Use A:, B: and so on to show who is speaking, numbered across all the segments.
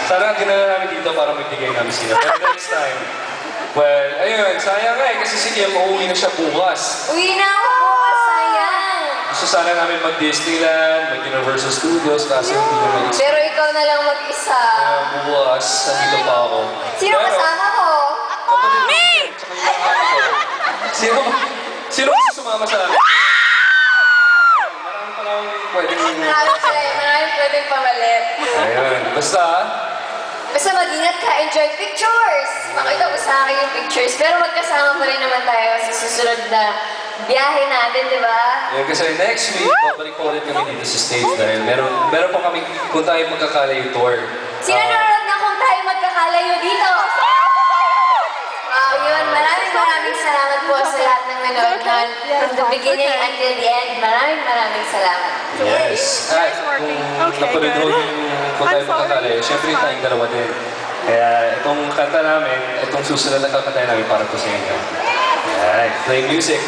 A: Sana ginala namin dito para magbigay namin sila. But next time, well, ayun, sayang nga kasi si Kim, uuwi na siya bukas.
B: Uwi na ako bukas, sayang.
A: Gusto sana namin mag-Disneyland, mag-Universal Studios, kaso hindi naman
B: Pero ikaw na lang mag-isa.
A: Kaya bukas, nandito pa ako.
B: Sino kasama ko?
A: Kapatid ko, tsaka yung mga anak ko. Sino gusto sumama sa amin? Marami pa lang pwedeng...
B: Maraming pwedeng pamalit.
A: Ayun, basta...
B: Basta mag-ingat ka, enjoy pictures! Makita mo sa akin yung pictures, pero magkasama pa rin naman tayo sa susunod na biyahe natin, di ba?
A: Yun, kasi next week, babalik po ulit kami dito sa stage dahil meron po kami kung tayo magkakalayo tour.
B: Sino nanonood na kung tayo magkakalayo dito? Wow, yun. Maraming salamat po sa lahat ng nanood nun. From the beginning until the end, maraming salamat.
A: Yes. At kung napanood mo yung kung tayo magkakalayo, syempre tayong dalawa din. Kaya itong kanta namin, itong susunod na kakanta namin para po sa inyo. Alright, play music.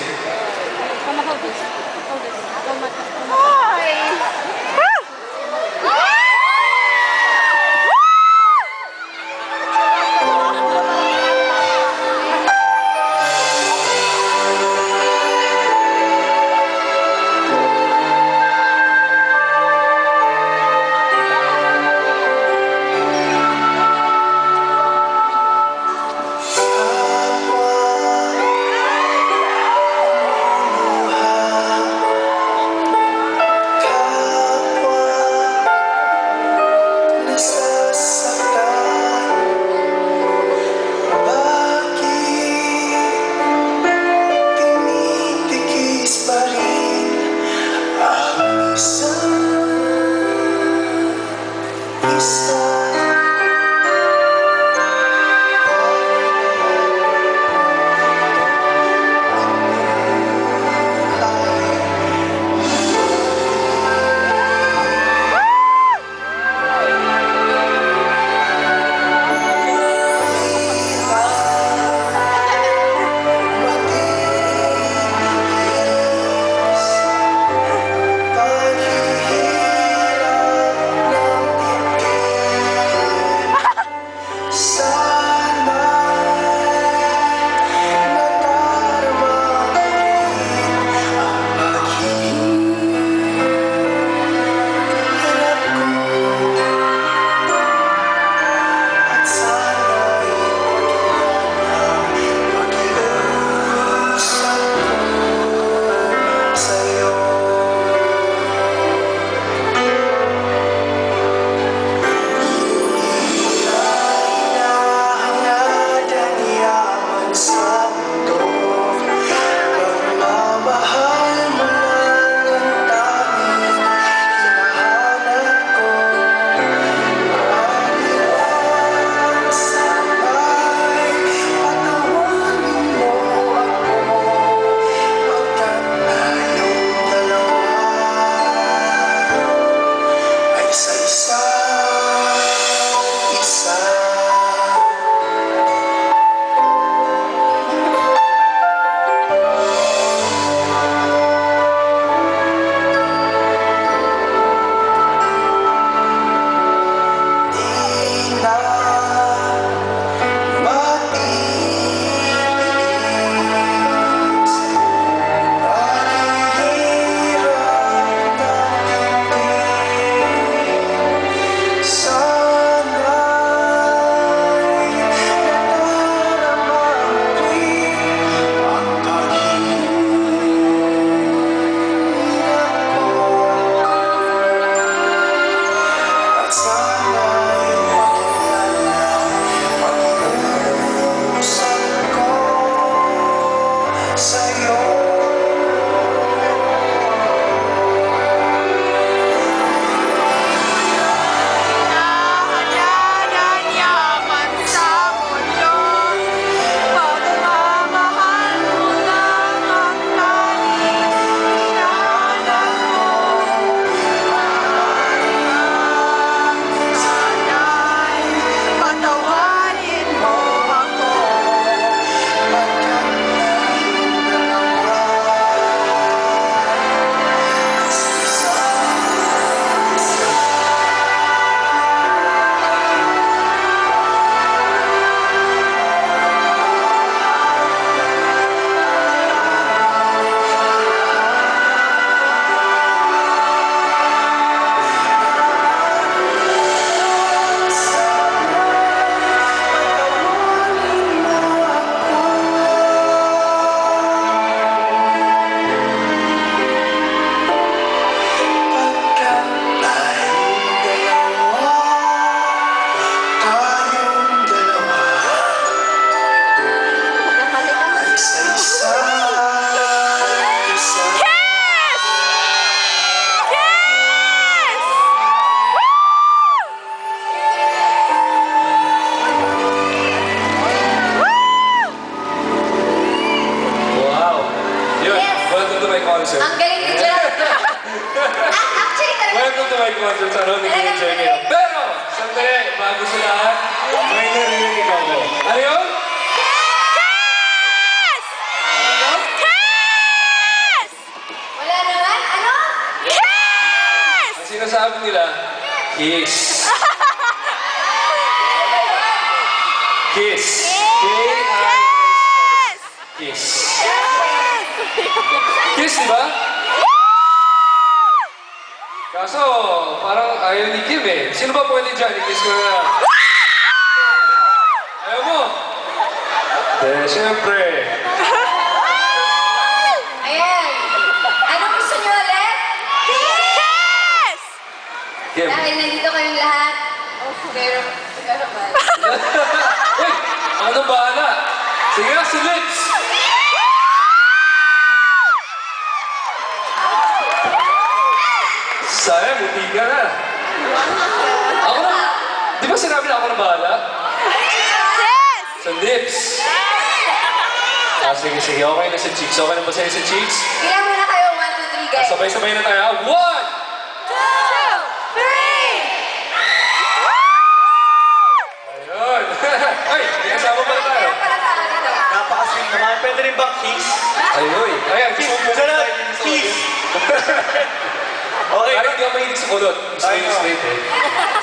A: naman dun sa ano, nag-enjoy kayo. Pero, sandali, bago sa lahat, may narinig ako. Ano yun?
C: Kiss!
A: Ano yun?
C: Kiss!
B: Wala naman? Ano?
C: Kiss!
A: Ang sinasabi nila, kiss. Kiss. K-I-S-S. Kiss. Kiss, di ba? Kaso, parang ayaw ni Kim eh. Sino ba pwede dyan? I-kiss ko na. Ayaw mo? Siyempre.
B: Ayan. Anong gusto niyo ulit?
C: Kiss!
A: Kim.
B: Dahil nandito kayong lahat. Pero ba?
A: Uy! Ako nang bahala. Sige na, si Lips. Sayang, buti ka na. Ako na. Di ba sinabi na ako nang bahala?
C: Kiss!
A: Sa Lips. Ah, sige, sige. Okay na sa cheeks. Okay na ba sa'yo sa cheeks?
B: Bilang muna kayo, 1, 2, 3, guys.
A: Sabay-sabay na tayo. Ah, 1!
B: 2, 3!
A: Ayun. Ay, may kasama pala tayo.
B: Para tayo dito.
D: Napaka-sweet naman. Pwede rin ba kiss?
A: Ayun. Ayan, gusto mo
D: Sarap! Kiss! Okay.
A: Parang hindi ako mahilig sa kulot. Gusto ko yung straight eh.